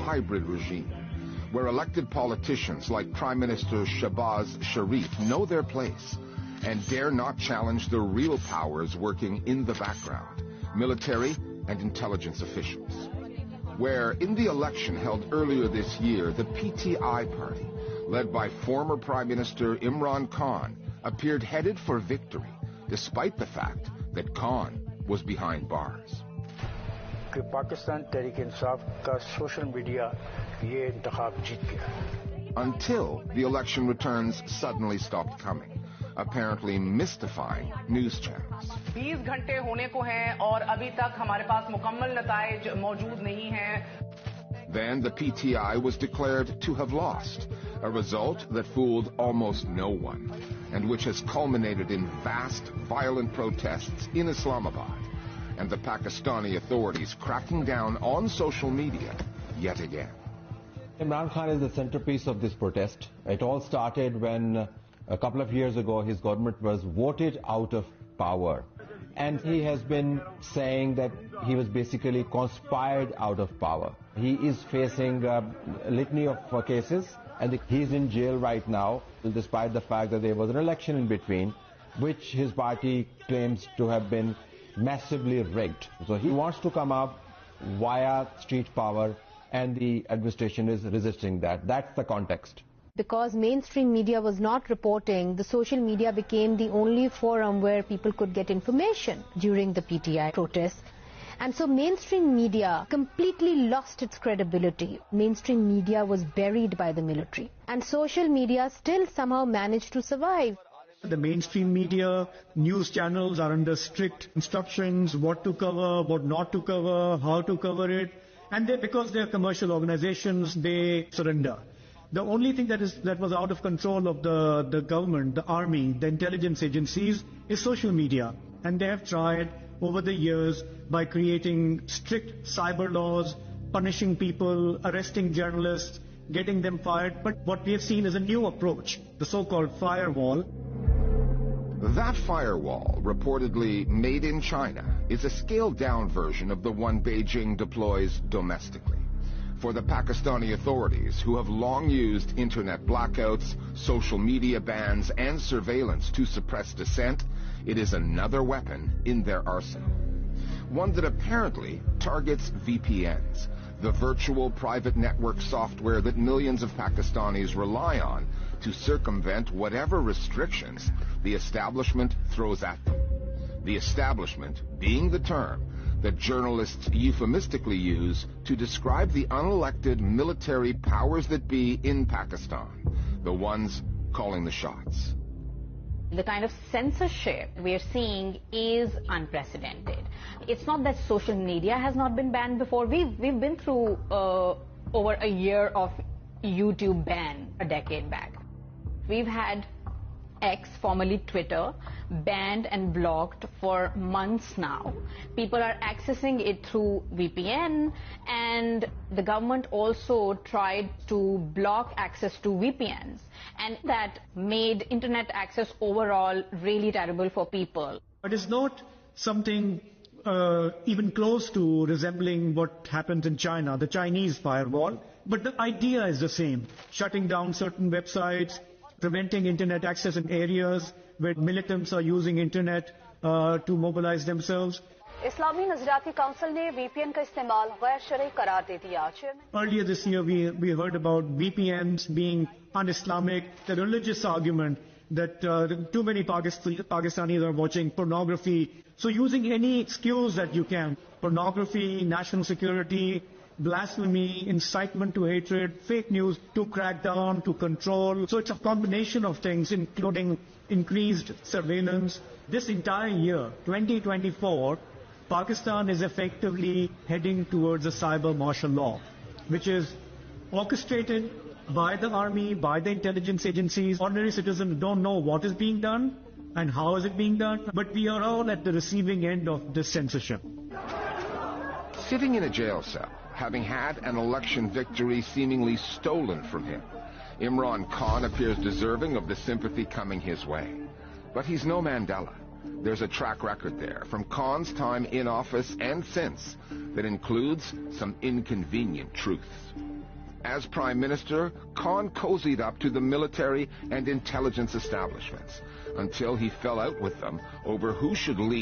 hybrid regime, where elected politicians like Prime Minister Shahbaz Sharif know their place and dare not challenge the real powers working in the background, military and intelligence officials. Where in the election held earlier this year, the PTI party, led by former Prime Minister Imran Khan, appeared headed for victory, despite the fact that Khan was behind bars. Pakistan Tehreek-e-Insaf ka social media ye intikhab jeet gaya. Until the election returns suddenly stopped coming, apparently mystifying news channels. 20 घंटे होने को हैं और अभी तक हमारे पास मुकम्मल नताइज मौजूद नहीं हैं. Then the PTI was declared to have lost, a result that fooled almost no one, and which has culminated in vast, violent protests in Islamabad, and the Pakistani authorities cracking down on social media yet again. Imran Khan is the centerpiece of this protest. It all started when a couple of years ago his government was voted out of power. And he has been saying that he was basically conspired out of power. He is facing a litany of cases, and he's in jail right now, despite the fact that there was an election in between, which his party claims to have been massively rigged. So he wants to come up via street power, and the administration is resisting that. That's the context. Because mainstream media was not reporting, the social media became the only forum where people could get information during the PTI protests. And so mainstream media completely lost its credibility. Mainstream media was buried by the military. And social media still somehow managed to survive. The mainstream media, news channels are under strict instructions, what to cover, what not to cover, how to cover it. And because they are commercial organizations, they surrender. The only thing that was out of control of the government, the army, the intelligence agencies, is social media. And they have tried over the years by creating strict cyber laws, punishing people, arresting journalists, getting them fired. But what we have seen is a new approach, the so-called firewall. That firewall, reportedly made in China, is a scaled-down version of the one Beijing deploys domestically. For the Pakistani authorities, who have long used internet blackouts, social media bans, and surveillance to suppress dissent, it is another weapon in their arsenal. One that apparently targets VPNs, the virtual private network software that millions of Pakistanis rely on to circumvent whatever restrictions the establishment throws at them. The establishment being the term that journalists euphemistically use to describe the unelected military powers that be in Pakistan, the ones calling the shots. The kind of censorship we're seeing is unprecedented. It's not that social media has not been banned before. We've been through over a year of YouTube ban a decade back. We've had X, formerly Twitter, banned and blocked for months now. People are accessing it through VPN, and the government also tried to block access to VPNs, and that made internet access overall really terrible for people. It is not something even close to resembling what happened in China, the Chinese firewall, but the idea is the same: shutting down certain websites, preventing internet access in areas where militants are using internet to mobilize themselves. Islami Nazirati Council ne VPN ka istemal ghair shar'i qarar de diya. Earlier this year we heard about VPNs being un-Islamic, the religious argument that too many Pakistanis are watching pornography. So using any excuse that you can, pornography, national security, blasphemy, incitement to hatred, fake news, to crack down, to control. So it's a combination of things, including increased surveillance. This entire year, 2024, Pakistan is effectively heading towards a cyber martial law, which is orchestrated by the army, by the intelligence agencies. Ordinary citizens don't know what is being done and how is it being done, but we are all at the receiving end of this censorship. Sitting in a jail cell, having had an election victory seemingly stolen from him, Imran Khan appears deserving of the sympathy coming his way. But he's no Mandela. There's a track record there from Khan's time in office and since that includes some inconvenient truths. As Prime Minister, Khan cozied up to the military and intelligence establishments until he fell out with them over who should lead